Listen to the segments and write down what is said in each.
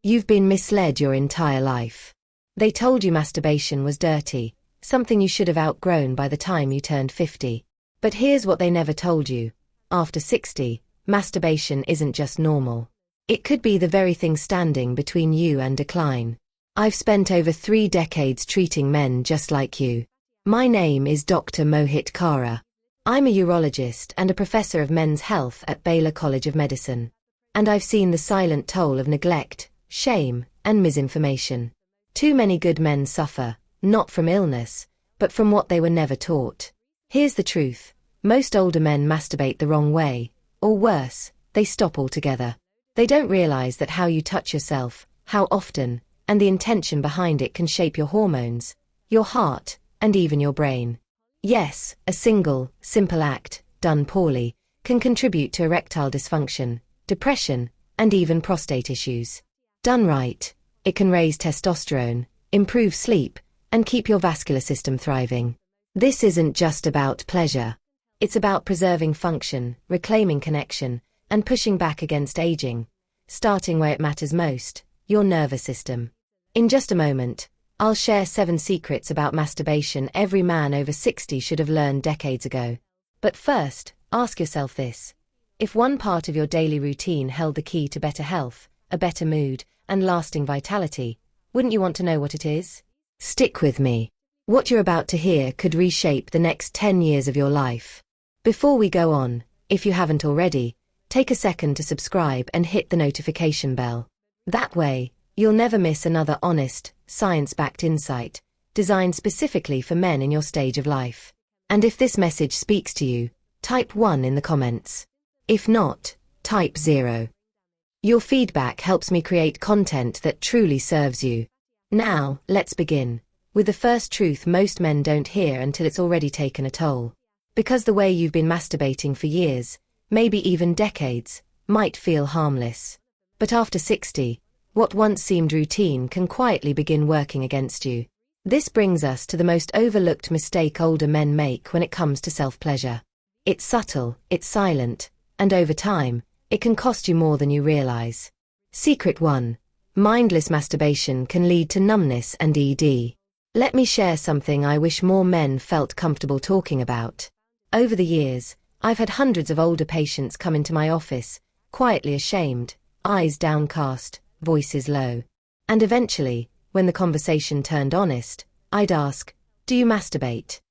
You've been misled your entire life. They told you masturbation was dirty, something you should have outgrown by the time you turned 50. But here's what they never told you. After 60, masturbation isn't just normal. It could be the very thing standing between you and decline. I've spent over 3 decades treating men just like you. My name is Dr. Mohit. I'm a urologist and a professor of men's health at Baylor College of Medicine. And I've seen the silent toll of neglect, shame, and misinformation. Too many good men suffer, not from illness, but from what they were never taught. Here's the truth. Most older men masturbate the wrong way, or worse, they stop altogether. They don't realize that how you touch yourself, how often, and the intention behind it can shape your hormones, your heart, and even your brain. Yes, a single, simple act, done poorly, can contribute to erectile dysfunction, depression, and even prostate issues. Done right, it can raise testosterone, improve sleep, and keep your vascular system thriving. This isn't just about pleasure. It's about preserving function, reclaiming connection, and pushing back against aging, starting where it matters most, your nervous system. In just a moment, I'll share 7 secrets about masturbation every man over 60 should have learned decades ago. But first, ask yourself this. If one part of your daily routine held the key to better health, a better mood, and lasting vitality, wouldn't you want to know what it is? Stick with me. What you're about to hear could reshape the next 10 years of your life. Before we go on, if you haven't already, take a second to subscribe and hit the notification bell. That way, you'll never miss another honest, science-backed insight, designed specifically for men in your stage of life. And if this message speaks to you, type 1 in the comments. If not, type 0. Your feedback helps me create content that truly serves you. Now, let's begin with the first truth most men don't hear until it's already taken a toll. Because the way you've been masturbating for years, maybe even decades, might feel harmless. But after 60, what once seemed routine can quietly begin working against you. This brings us to the most overlooked mistake older men make when it comes to self-pleasure. It's subtle, it's silent, and over time, it can cost you more than you realize. Secret 1. Mindless masturbation can lead to numbness and ED. Let me share something I wish more men felt comfortable talking about. Over the years, I've had hundreds of older patients come into my office, quietly ashamed, eyes downcast, voices low. And eventually, when the conversation turned honest, I'd ask, "Do you masturbate?"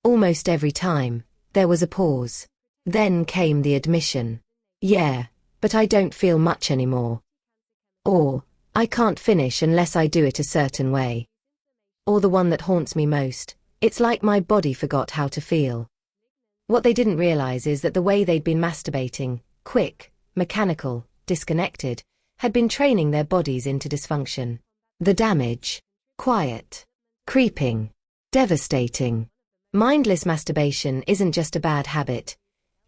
Almost every time, there was a pause. Then came the admission. "Yeah, but I don't feel much anymore." Or, "I can't finish unless I do it a certain way." Or the one that haunts me most, "It's like my body forgot how to feel." What they didn't realize is that the way they'd been masturbating, quick, mechanical, disconnected, had been training their bodies into dysfunction. The damage, quiet, creeping, devastating. Mindless masturbation isn't just a bad habit.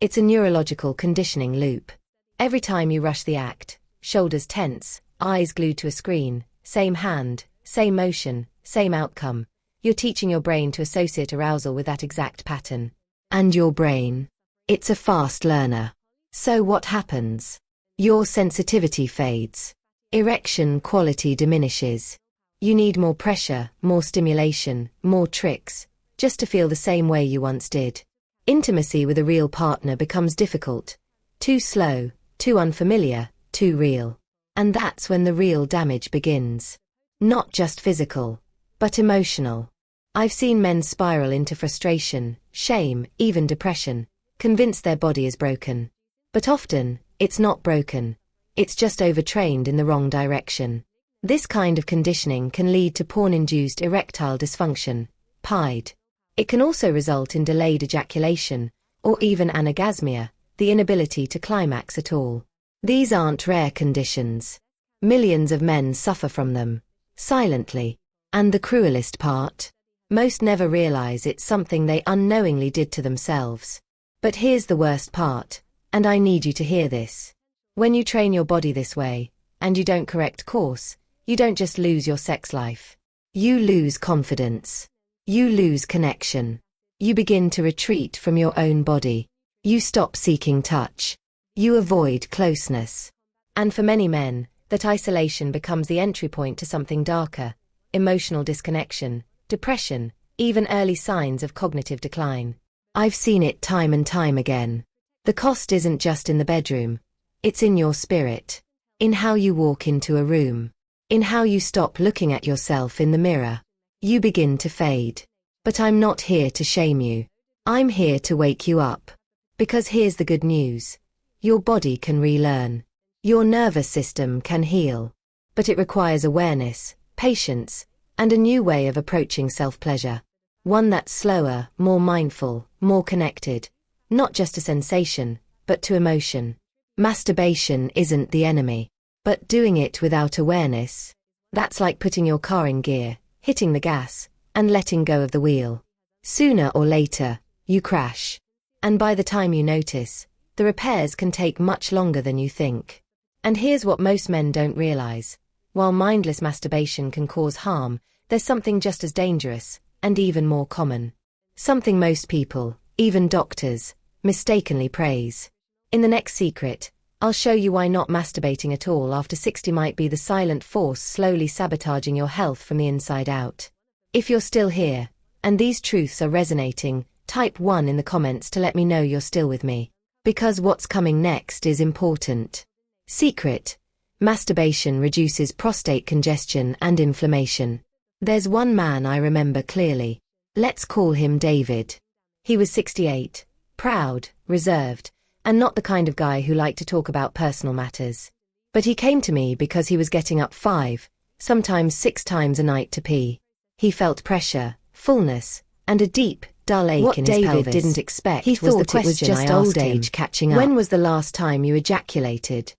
It's a neurological conditioning loop. Every time you rush the act, shoulders tense, eyes glued to a screen, same hand, same motion, same outcome, you're teaching your brain to associate arousal with that exact pattern. And your brain? It's a fast learner. So what happens? Your sensitivity fades. Erection quality diminishes. You need more pressure, more stimulation, more tricks, just to feel the same way you once did. Intimacy with a real partner becomes difficult. Too slow, too unfamiliar, too real. And that's when the real damage begins. Not just physical, but emotional. I've seen men spiral into frustration, shame, even depression, convinced their body is broken. But often, it's not broken. It's just overtrained in the wrong direction. This kind of conditioning can lead to porn-induced erectile dysfunction, PID. It can also result in delayed ejaculation, or even anorgasmia, the inability to climax at all. These aren't rare conditions. Millions of men suffer from them, silently. And the cruelest part? Most never realize it's something they unknowingly did to themselves. But here's the worst part, and I need you to hear this. When you train your body this way, and you don't correct course, you don't just lose your sex life. You lose confidence. You lose connection. You begin to retreat from your own body. You stop seeking touch. You avoid closeness. And for many men, that isolation becomes the entry point to something darker, emotional disconnection, depression, even early signs of cognitive decline. I've seen it time and time again. The cost isn't just in the bedroom. It's in your spirit. In how you walk into a room. In how you stop looking at yourself in the mirror. You begin to fade. But I'm not here to shame you. I'm here to wake you up. Because here's the good news. Your body can relearn. Your nervous system can heal. But it requires awareness, patience, and a new way of approaching self-pleasure. One that's slower, more mindful, more connected. Not just to sensation, but to emotion. Masturbation isn't the enemy. But doing it without awareness, that's like putting your car in gear, hitting the gas, and letting go of the wheel. Sooner or later, you crash. And by the time you notice, the repairs can take much longer than you think. And here's what most men don't realize. While mindless masturbation can cause harm, there's something just as dangerous, and even more common. Something most people, even doctors, mistakenly praise. In the next secret, I'll show you why not masturbating at all after 60 might be the silent force slowly sabotaging your health from the inside out. If you're still here, and these truths are resonating, type 1 in the comments to let me know you're still with me. Because what's coming next is important. Secret: masturbation reduces prostate congestion and inflammation. There's one man I remember clearly. Let's call him David. He was 68, proud, reserved, and not the kind of guy who liked to talk about personal matters. But he came to me because he was getting up 5, sometimes 6 times a night to pee. He felt pressure, fullness, and a deep, dull ache in his pelvis. What David didn't expect was the question. It was just old age catching up. When was the last time you ejaculated?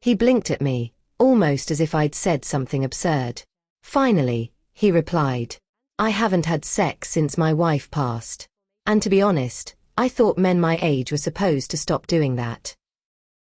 He blinked at me, almost as if I'd said something absurd. Finally, he replied, I haven't had sex since my wife passed. And to be honest, I thought men my age were supposed to stop doing that.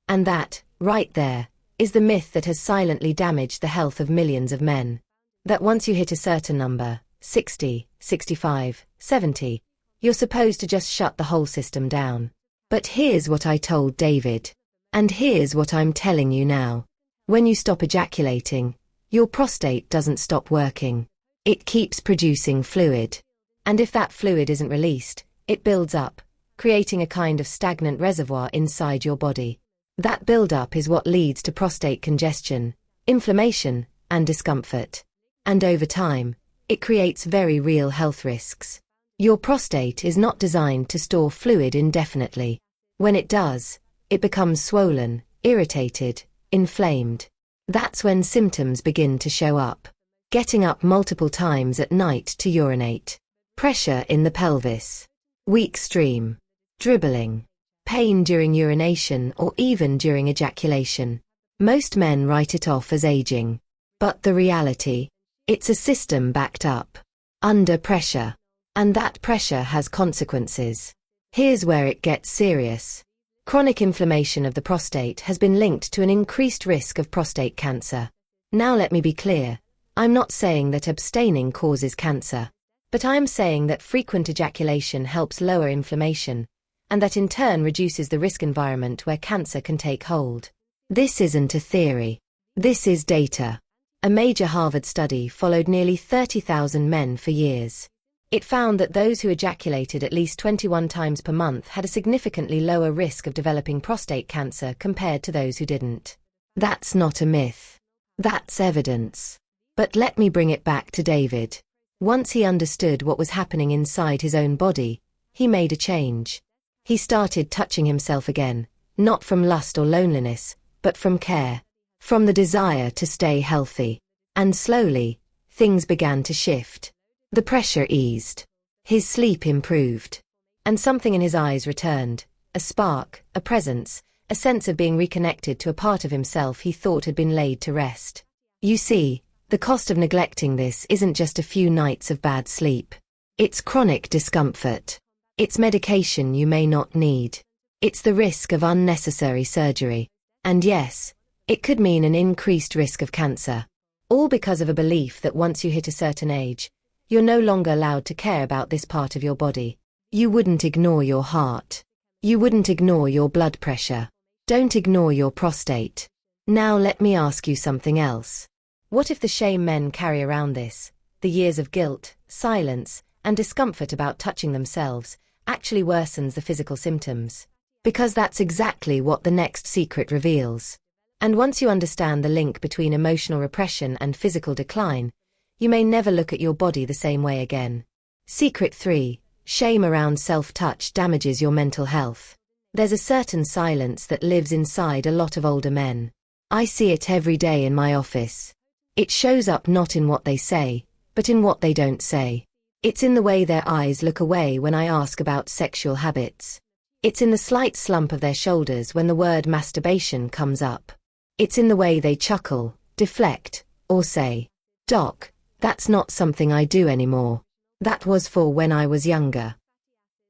And that, right there, is the myth that has silently damaged the health of millions of men. That once you hit a certain number, 60, 65, 70, you're supposed to just shut the whole system down. But here's what I told David. And here's what I'm telling you now. When you stop ejaculating, your prostate doesn't stop working. It keeps producing fluid. And if that fluid isn't released, it builds up, creating a kind of stagnant reservoir inside your body. That buildup is what leads to prostate congestion, inflammation, and discomfort. And over time, it creates very real health risks. Your prostate is not designed to store fluid indefinitely. When it does, it becomes swollen, irritated, inflamed. That's when symptoms begin to show up. Getting up multiple times at night to urinate. Pressure in the pelvis. Weak stream. Dribbling. Pain during urination or even during ejaculation. Most men write it off as aging. But the reality? It's a system backed up. Under pressure. And that pressure has consequences. Here's where it gets serious. Chronic inflammation of the prostate has been linked to an increased risk of prostate cancer. Now let me be clear. I'm not saying that abstaining causes cancer. But I'm saying that frequent ejaculation helps lower inflammation, and that in turn reduces the risk environment where cancer can take hold. This isn't a theory. This is data. A major Harvard study followed nearly 30,000 men for years. It found that those who ejaculated at least 21 times per month had a significantly lower risk of developing prostate cancer compared to those who didn't. That's not a myth. That's evidence. But let me bring it back to David. Once he understood what was happening inside his own body, he made a change. He started touching himself again, not from lust or loneliness, but from care, from the desire to stay healthy. And slowly, things began to shift. The pressure eased. His sleep improved. And something in his eyes returned, a spark, a presence, a sense of being reconnected to a part of himself he thought had been laid to rest. You see, the cost of neglecting this isn't just a few nights of bad sleep. It's chronic discomfort. It's medication you may not need. It's the risk of unnecessary surgery. And yes, it could mean an increased risk of cancer. All because of a belief that once you hit a certain age, you're no longer allowed to care about this part of your body. You wouldn't ignore your heart. You wouldn't ignore your blood pressure. Don't ignore your prostate. Now let me ask you something else. What if the shame men carry around this, the years of guilt, silence, and discomfort about touching themselves, actually worsens the physical symptoms? Because that's exactly what the next secret reveals. And once you understand the link between emotional repression and physical decline, you may never look at your body the same way again. Secret 3. Shame around self-touch damages your mental health. There's a certain silence that lives inside a lot of older men. I see it every day in my office. It shows up not in what they say, but in what they don't say. It's in the way their eyes look away when I ask about sexual habits. It's in the slight slump of their shoulders when the word masturbation comes up. It's in the way they chuckle, deflect, or say, "Doc, that's not something I do anymore. That was for when I was younger."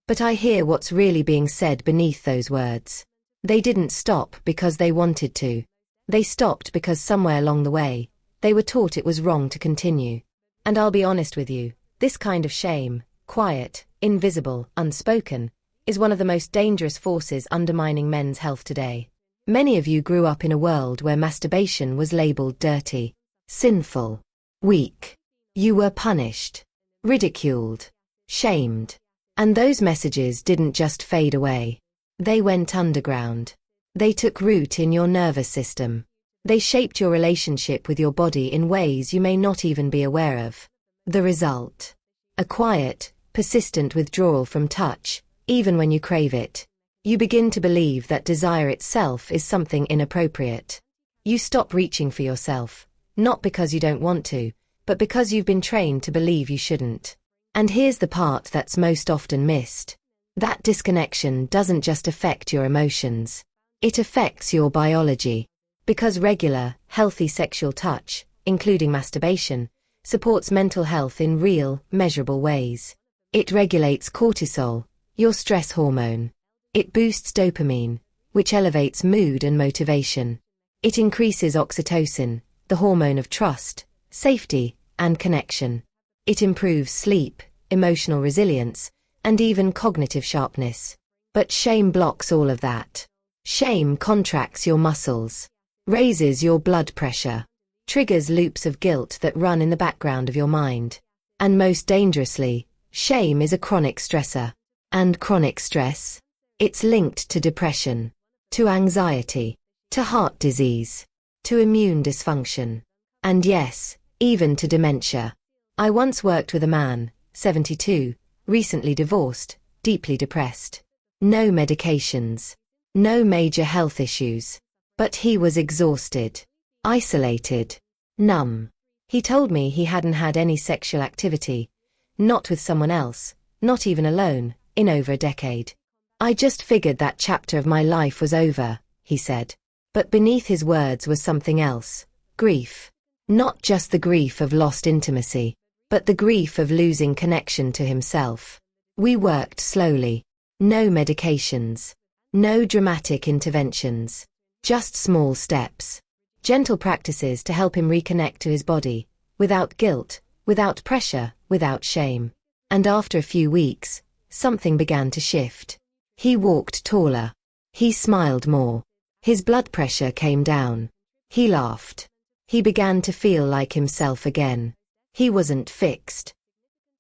But I hear what's really being said beneath those words. They didn't stop because they wanted to. They stopped because somewhere along the way, they were taught it was wrong to continue. And I'll be honest with you, this kind of shame, quiet, invisible, unspoken, is one of the most dangerous forces undermining men's health today. Many of you grew up in a world where masturbation was labeled dirty, sinful, weak. You were punished, ridiculed, shamed. And those messages didn't just fade away. They went underground. They took root in your nervous system. They shaped your relationship with your body in ways you may not even be aware of. The result? A quiet, persistent withdrawal from touch, even when you crave it. You begin to believe that desire itself is something inappropriate. You stop reaching for yourself, not because you don't want to, but because you've been trained to believe you shouldn't. And here's the part that's most often missed. That disconnection doesn't just affect your emotions. It affects your biology. Because regular, healthy sexual touch, including masturbation, supports mental health in real, measurable ways. It regulates cortisol, your stress hormone. It boosts dopamine, which elevates mood and motivation. It increases oxytocin, the hormone of trust, safety, and connection. It improves sleep, emotional resilience, and even cognitive sharpness. But shame blocks all of that. Shame contracts your muscles, raises your blood pressure, triggers loops of guilt that run in the background of your mind. And most dangerously, shame is a chronic stressor. And chronic stress? It's linked to depression, to anxiety, to heart disease, to immune dysfunction, and yes, even to dementia. I once worked with a man, 72, recently divorced, deeply depressed. No medications. No major health issues. But he was exhausted, isolated, numb. He told me he hadn't had any sexual activity, not with someone else, not even alone, in over a decade. I just figured that chapter of my life was over, he said. But beneath his words was something else, grief. Not just the grief of lost intimacy, but the grief of losing connection to himself. We worked slowly. No medications. No dramatic interventions. Just small steps. Gentle practices to help him reconnect to his body, without guilt, without pressure, without shame. And after a few weeks, something began to shift. He walked taller. He smiled more. His blood pressure came down. He laughed. He began to feel like himself again. He wasn't fixed.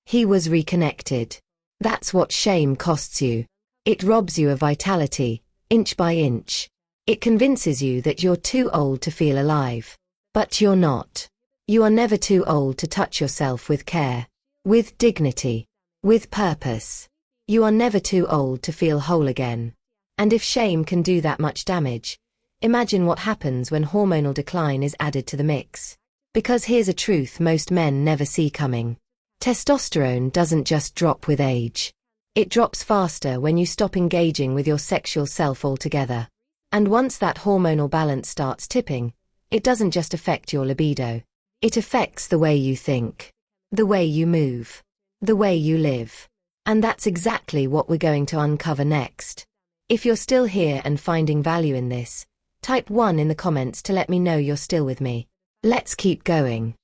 He was reconnected. That's what shame costs you. It robs you of vitality, inch by inch. It convinces you that you're too old to feel alive. But you're not. You are never too old to touch yourself with care, with dignity, with purpose. You are never too old to feel whole again. And if shame can do that much damage, imagine what happens when hormonal decline is added to the mix. Because here's a truth most men never see coming. Testosterone doesn't just drop with age. It drops faster when you stop engaging with your sexual self altogether. And once that hormonal balance starts tipping, it doesn't just affect your libido. It affects the way you think, the way you move, the way you live. And that's exactly what we're going to uncover next. If you're still here and finding value in this, type 1 in the comments to let me know you're still with me. Let's keep going.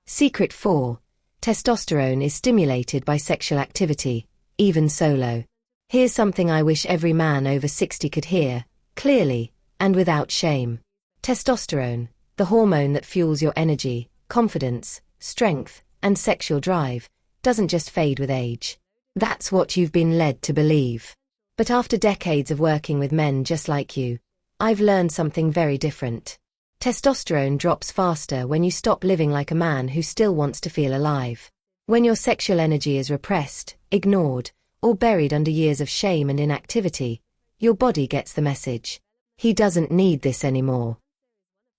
Secret 4. Testosterone is stimulated by sexual activity, even solo. Here's something I wish every man over 60 could hear, clearly, and without shame. Testosterone, the hormone that fuels your energy, confidence, strength, and sexual drive, doesn't just fade with age. That's what you've been led to believe. But after decades of working with men just like you, I've learned something very different. Testosterone drops faster when you stop living like a man who still wants to feel alive. When your sexual energy is repressed, ignored, or buried under years of shame and inactivity, your body gets the message. He doesn't need this anymore.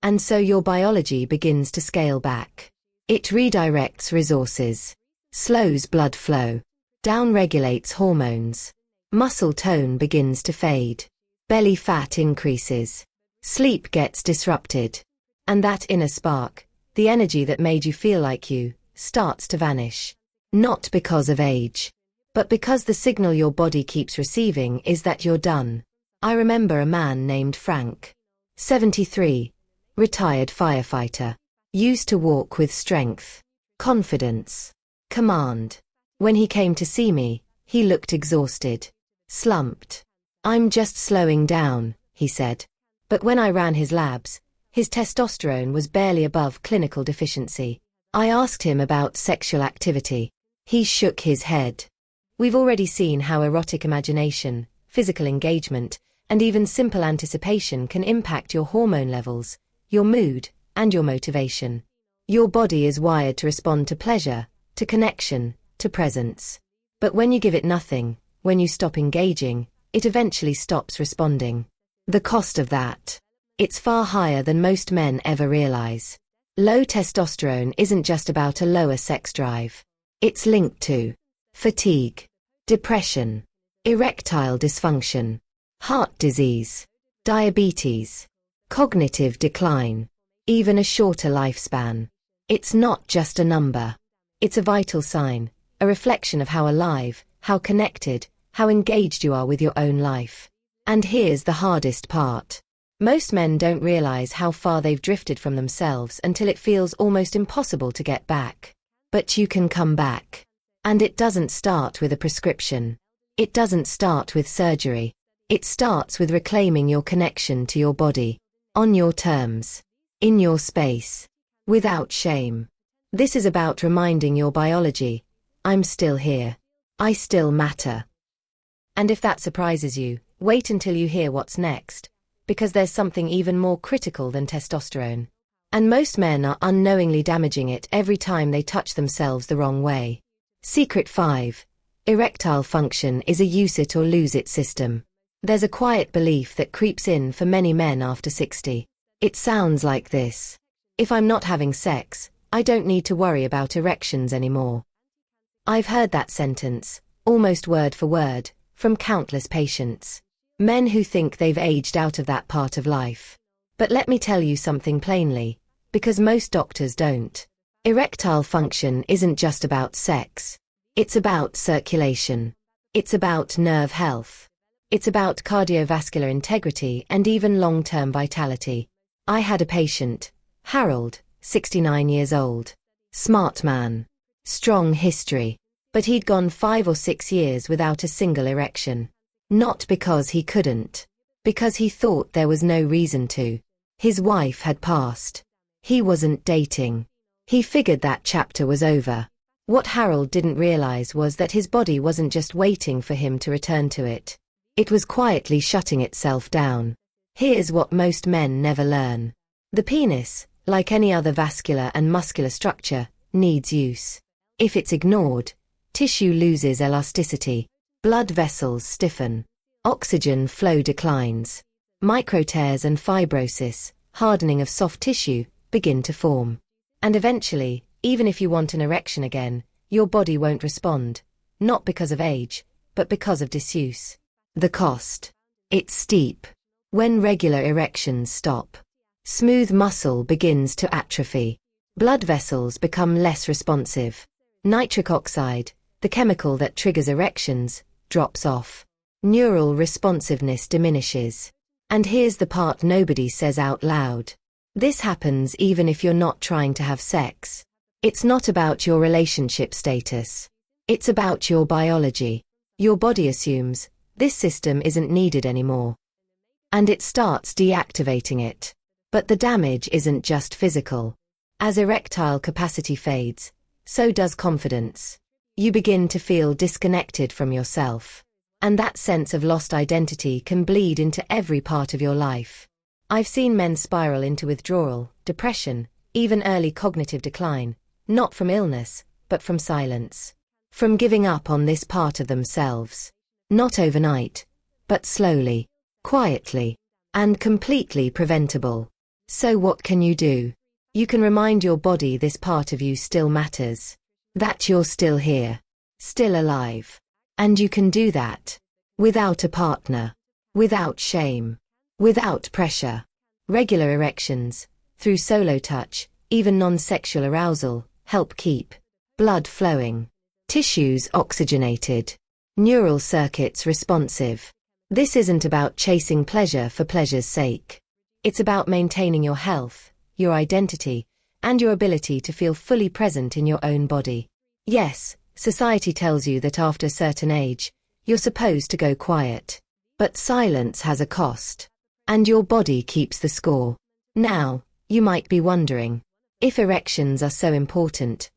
And so your biology begins to scale back. It redirects resources, slows blood flow, downregulates hormones. Muscle tone begins to fade. Belly fat increases. Sleep gets disrupted. And that inner spark, the energy that made you feel like you, starts to vanish. Not because of age, but because the signal your body keeps receiving is that you're done. I remember a man named Frank. 73. Retired firefighter. Used to walk with strength, confidence, command. When he came to see me, he looked exhausted, slumped. "I'm just slowing down," he said. But when I ran his labs, his testosterone was barely above clinical deficiency. I asked him about sexual activity. He shook his head. We've already seen how erotic imagination, physical engagement, and even simple anticipation can impact your hormone levels, your mood, and your motivation. Your body is wired to respond to pleasure, to connection, to presence. But when you give it nothing, when you stop engaging, it eventually stops responding. The cost of that? It's far higher than most men ever realize. Low testosterone isn't just about a lower sex drive. It's linked to fatigue, depression, erectile dysfunction, heart disease, diabetes, cognitive decline, even a shorter lifespan. It's not just a number. It's a vital sign, a reflection of how alive, how connected, how engaged you are with your own life. And here's the hardest part. Most men don't realize how far they've drifted from themselves until it feels almost impossible to get back. But you can come back. And it doesn't start with a prescription. It doesn't start with surgery. It starts with reclaiming your connection to your body. On your terms. In your space. Without shame. This is about reminding your biology, I'm still here. I still matter. And if that surprises you, wait until you hear what's next, because there's something even more critical than testosterone. And most men are unknowingly damaging it every time they touch themselves the wrong way. Secret 5. Erectile function is a use it or lose it system. There's a quiet belief that creeps in for many men after 60. It sounds like this. If I'm not having sex, I don't need to worry about erections anymore. I've heard that sentence, almost word for word, from countless patients. Men who think they've aged out of that part of life. But let me tell you something plainly, because most doctors don't. Erectile function isn't just about sex. It's about circulation. It's about nerve health. It's about cardiovascular integrity and even long-term vitality. I had a patient, Harold, 69 years old. Smart man. Strong history. But he'd gone 5 or 6 years without a single erection. Not because he couldn't. Because he thought there was no reason to. His wife had passed. He wasn't dating. He figured that chapter was over. What Harold didn't realize was that his body wasn't just waiting for him to return to it. It was quietly shutting itself down. Here's what most men never learn. The penis, like any other vascular and muscular structure, needs use. If it's ignored, tissue loses elasticity, blood vessels stiffen, oxygen flow declines, microtears and fibrosis, hardening of soft tissue, begin to form. And eventually, even if you want an erection again, your body won't respond, not because of age, but because of disuse. The cost. It's steep. When regular erections stop, smooth muscle begins to atrophy. Blood vessels become less responsive. Nitric oxide, the chemical that triggers erections, drops off. Neural responsiveness diminishes. And here's the part nobody says out loud. This happens even if you're not trying to have sex. It's not about your relationship status. It's about your biology. Your body assumes, this system isn't needed anymore. And it starts deactivating it. But the damage isn't just physical. As erectile capacity fades, so does confidence. You begin to feel disconnected from yourself. And that sense of lost identity can bleed into every part of your life. I've seen men spiral into withdrawal, depression, even early cognitive decline, not from illness, but from silence. From giving up on this part of themselves. Not overnight, but slowly, quietly, and completely preventable. So what can you do? You can remind your body this part of you still matters. That you're still here. Still alive. And you can do that. Without a partner. Without shame. Without pressure. Regular erections, through solo touch, even non-sexual arousal, help keep blood flowing. Tissues oxygenated. Neural circuits responsive. This isn't about chasing pleasure for pleasure's sake. It's about maintaining your health, your identity, and your ability to feel fully present in your own body. Yes, society tells you that after a certain age, you're supposed to go quiet. But silence has a cost. And your body keeps the score. Now, you might be wondering, if erections are so important,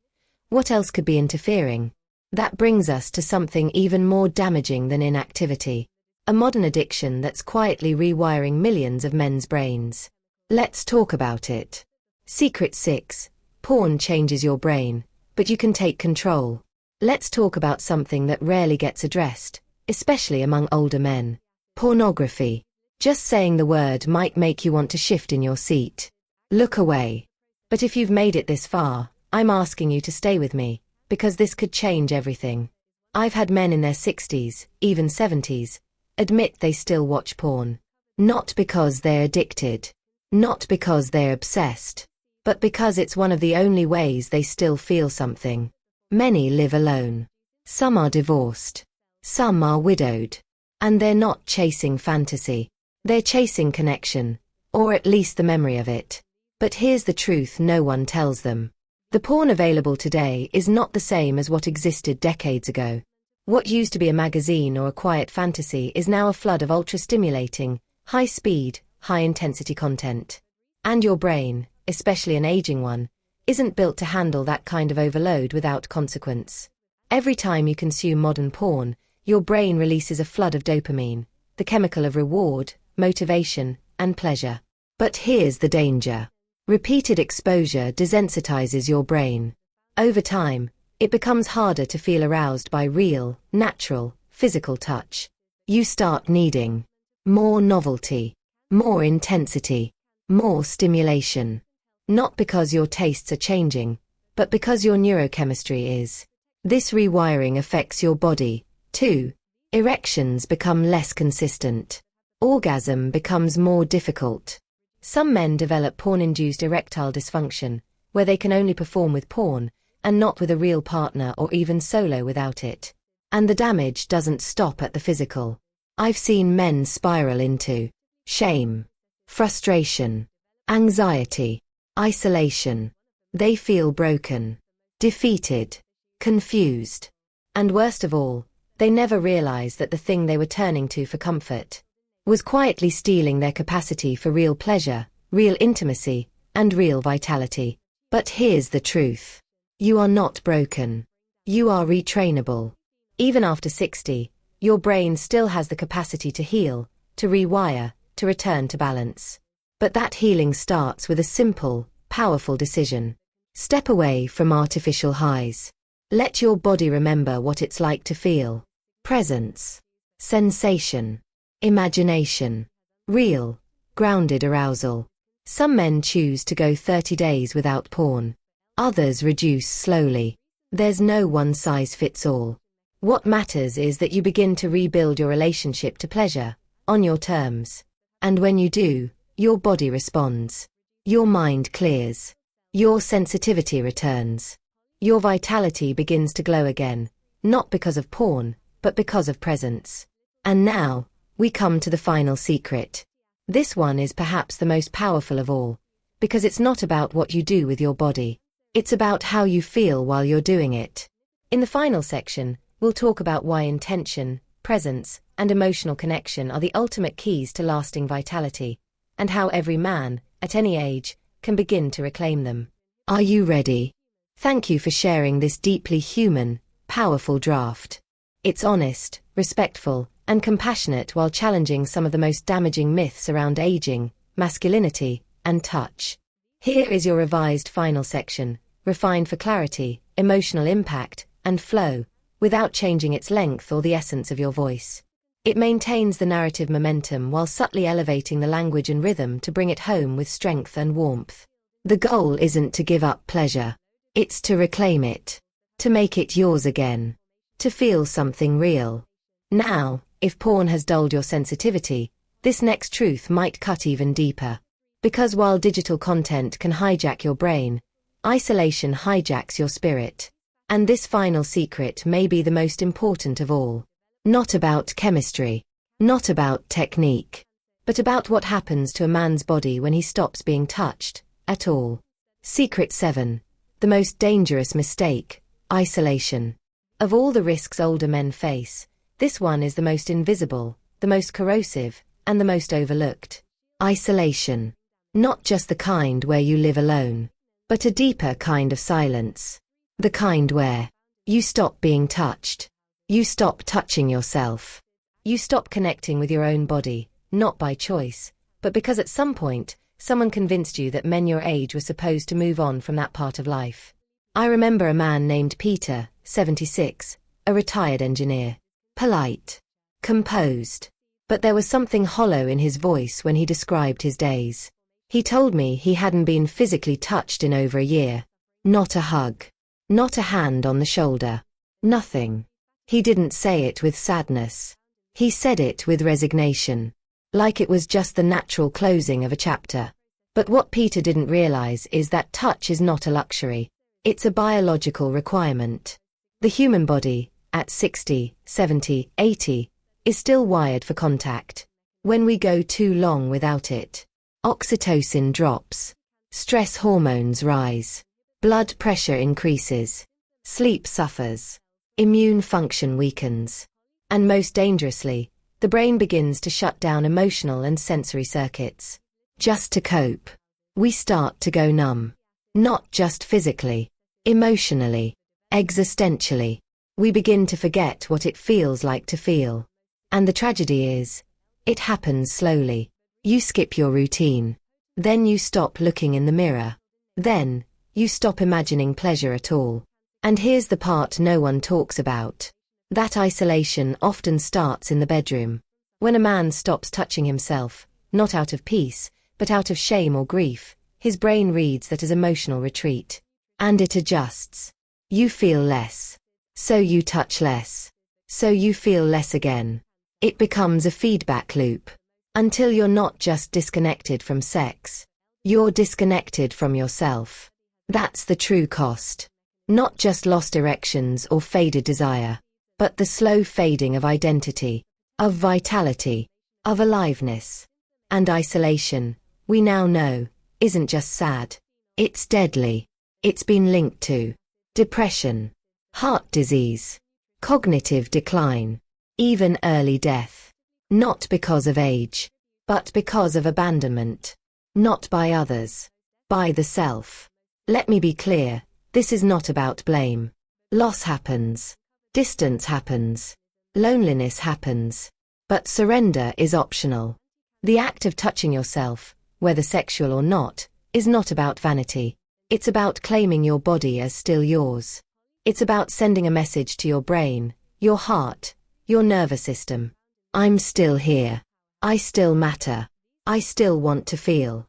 what else could be interfering? That brings us to something even more damaging than inactivity. A modern addiction that's quietly rewiring millions of men's brains. Let's talk about it. Secret 6. Porn changes your brain, but you can take control. Let's talk about something that rarely gets addressed, especially among older men. Pornography. Just saying the word might make you want to shift in your seat. Look away. But if you've made it this far, I'm asking you to stay with me, because this could change everything. I've had men in their 60s, even 70s, admit they still watch porn. Not because they're addicted. Not because they're obsessed. But because it's one of the only ways they still feel something. Many live alone. Some are divorced. Some are widowed. And they're not chasing fantasy. They're chasing connection. Or at least the memory of it. But here's the truth no one tells them. The porn available today is not the same as what existed decades ago. What used to be a magazine or a quiet fantasy is now a flood of ultra-stimulating, high-speed, high-intensity content. And your brain, especially an aging one, isn't built to handle that kind of overload without consequence. Every time you consume modern porn, your brain releases a flood of dopamine, the chemical of reward, motivation, and pleasure. But here's the danger. Repeated exposure desensitizes your brain. Over time, it becomes harder to feel aroused by real, natural, physical touch. You start needing more novelty, more intensity, more stimulation. Not because your tastes are changing, but because your neurochemistry is. This rewiring affects your body, too. Erections become less consistent. Orgasm becomes more difficult. Some men develop porn-induced erectile dysfunction, where they can only perform with porn, and not with a real partner or even solo without it. And the damage doesn't stop at the physical. I've seen men spiral into shame, frustration, anxiety, isolation. They feel broken, defeated, confused. And worst of all, they never realize that the thing they were turning to for comfort was quietly stealing their capacity for real pleasure, real intimacy, and real vitality. But here's the truth. You are not broken. You are retrainable. Even after 60, your brain still has the capacity to heal, to rewire, to return to balance. But that healing starts with a simple, powerful decision. Step away from artificial highs. Let your body remember what it's like to feel. Presence. Sensation. Imagination. Real, grounded arousal. Some men choose to go 30 days without porn. Others reduce slowly. There's no one-size-fits-all. What matters is that you begin to rebuild your relationship to pleasure, on your terms. And when you do, your body responds. Your mind clears. Your sensitivity returns. Your vitality begins to glow again, not because of porn, but because of presence. And now, we come to the final secret. This one is perhaps the most powerful of all, because it's not about what you do with your body. It's about how you feel while you're doing it. In the final section, we'll talk about why intention, presence, and emotional connection are the ultimate keys to lasting vitality, and how every man, at any age, can begin to reclaim them. Are you ready? Thank you for sharing this deeply human, powerful draft. It's honest, respectful, and compassionate while challenging some of the most damaging myths around aging, masculinity, and touch. Here is your revised final section, refined for clarity, emotional impact, and flow, without changing its length or the essence of your voice. It maintains the narrative momentum while subtly elevating the language and rhythm to bring it home with strength and warmth. The goal isn't to give up pleasure. It's to reclaim it. To make it yours again. To feel something real. Now, if porn has dulled your sensitivity, this next truth might cut even deeper. Because while digital content can hijack your brain, isolation hijacks your spirit. And this final secret may be the most important of all. Not about chemistry, not about technique, but about what happens to a man's body when he stops being touched, at all. Secret 7. The most dangerous mistake, isolation. Of all the risks older men face, this one is the most invisible, the most corrosive, and the most overlooked. Isolation. Not just the kind where you live alone, but a deeper kind of silence. The kind where you stop being touched. You stop touching yourself. You stop connecting with your own body, not by choice, but because at some point, someone convinced you that men your age were supposed to move on from that part of life. I remember a man named Peter, 76, a retired engineer. Polite. Composed. But there was something hollow in his voice when he described his days. He told me he hadn't been physically touched in over a year. Not a hug. Not a hand on the shoulder. Nothing. He didn't say it with sadness. He said it with resignation. Like it was just the natural closing of a chapter. But what Peter didn't realize is that touch is not a luxury. It's a biological requirement. The human body, at 60, 70, 80, is still wired for contact. When we go too long without it, oxytocin drops. Stress hormones rise. Blood pressure increases. Sleep suffers. Immune function weakens. And most dangerously, the brain begins to shut down emotional and sensory circuits. Just to cope. We start to go numb. Not just physically. Emotionally. Existentially. We begin to forget what it feels like to feel. And the tragedy is, it happens slowly. You skip your routine. Then you stop looking in the mirror. Then, you stop imagining pleasure at all. And here's the part no one talks about. That isolation often starts in the bedroom. When a man stops touching himself, not out of peace, but out of shame or grief, his brain reads that as emotional retreat. And it adjusts. You feel less. So you touch less. So you feel less again. It becomes a feedback loop. Until you're not just disconnected from sex. You're disconnected from yourself. That's the true cost. Not just lost erections or faded desire, but the slow fading of identity, of vitality, of aliveness. And isolation, we now know, isn't just sad. It's deadly. It's been linked to depression, heart disease, cognitive decline, even early death. Not because of age, but because of abandonment. Not by others, by the self. Let me be clear. This is not about blame. Loss happens. Distance happens. Loneliness happens. But surrender is optional. The act of touching yourself, whether sexual or not, is not about vanity. It's about claiming your body as still yours. It's about sending a message to your brain, your heart, your nervous system. I'm still here. I still matter. I still want to feel.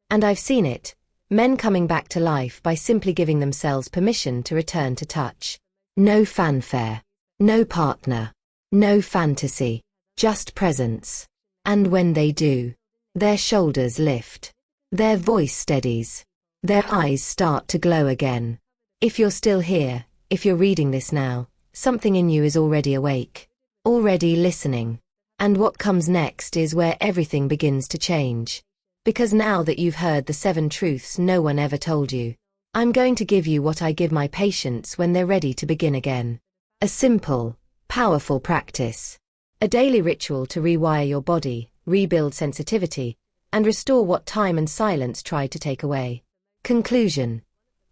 And I've seen it. Men coming back to life by simply giving themselves permission to return to touch. No fanfare. No partner. No fantasy. Just presence. And when they do, their shoulders lift. Their voice steadies. Their eyes start to glow again. If you're still here, if you're reading this now, something in you is already awake. Already listening. And what comes next is where everything begins to change. Because now that you've heard the 7 truths no one ever told you, I'm going to give you what I give my patients when they're ready to begin again. A simple, powerful practice. A daily ritual to rewire your body, rebuild sensitivity, and restore what time and silence tried to take away. Conclusion.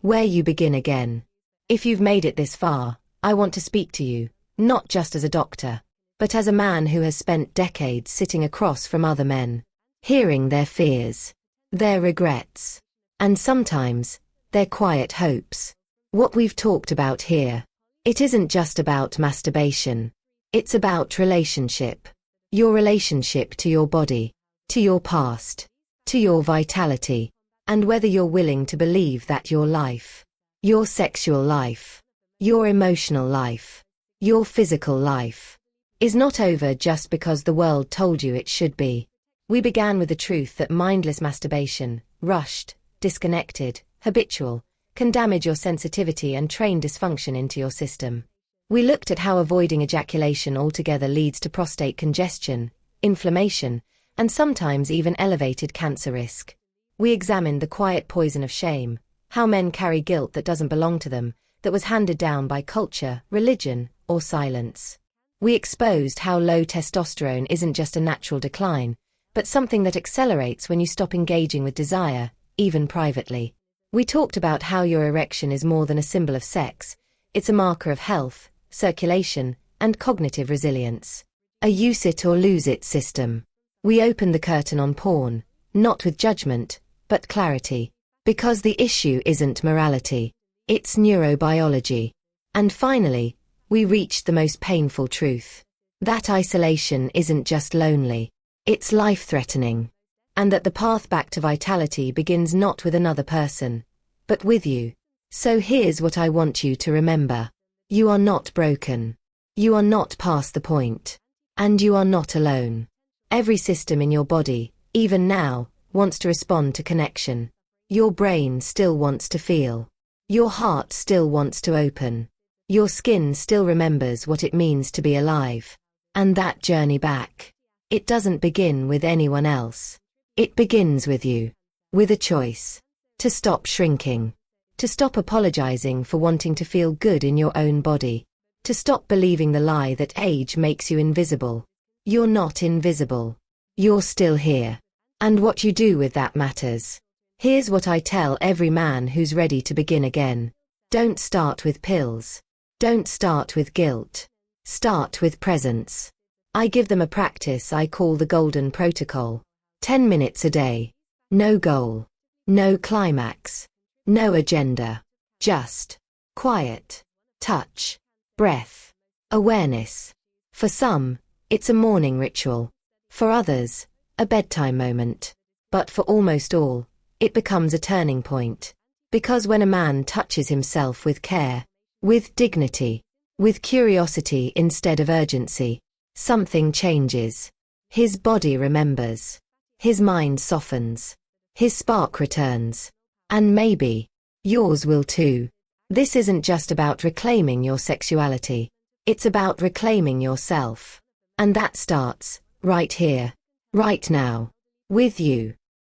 Where you begin again. If you've made it this far, I want to speak to you, not just as a doctor, but as a man who has spent decades sitting across from other men, hearing their fears, their regrets, and sometimes, their quiet hopes. What we've talked about here, it isn't just about masturbation. It's about relationship. Your relationship to your body, to your past, to your vitality, and whether you're willing to believe that your life, your sexual life, your emotional life, your physical life, is not over just because the world told you it should be. We began with the truth that mindless masturbation, rushed, disconnected, habitual, can damage your sensitivity and train dysfunction into your system. We looked at how avoiding ejaculation altogether leads to prostate congestion, inflammation, and sometimes even elevated cancer risk. We examined the quiet poison of shame, how men carry guilt that doesn't belong to them, that was handed down by culture, religion, or silence. We exposed how low testosterone isn't just a natural decline, but something that accelerates when you stop engaging with desire, even privately. We talked about how your erection is more than a symbol of sex. It's a marker of health, circulation, and cognitive resilience. A use it or lose it system. We opened the curtain on porn, not with judgment, but clarity. Because the issue isn't morality. It's neurobiology. And finally, we reached the most painful truth. That isolation isn't just lonely. It's life-threatening. And that the path back to vitality begins not with another person, but with you. So here's what I want you to remember. You are not broken. You are not past the point. And you are not alone. Every system in your body, even now, wants to respond to connection. Your brain still wants to feel. Your heart still wants to open. Your skin still remembers what it means to be alive. And that journey back, it doesn't begin with anyone else. It begins with you. With a choice. To stop shrinking. To stop apologizing for wanting to feel good in your own body. To stop believing the lie that age makes you invisible. You're not invisible. You're still here. And what you do with that matters. Here's what I tell every man who's ready to begin again. Don't start with pills. Don't start with guilt. Start with presence. I give them a practice I call the Golden Protocol. 10 minutes a day. No goal. No climax. No agenda. Just quiet. Touch. Breath. Awareness. For some, it's a morning ritual. For others, a bedtime moment. But for almost all, it becomes a turning point. Because when a man touches himself with care, with dignity, with curiosity instead of urgency, something changes. His body remembers. His mind softens. His spark returns. And maybe, yours will too. This isn't just about reclaiming your sexuality. It's about reclaiming yourself. And that starts, right here, right now, with you.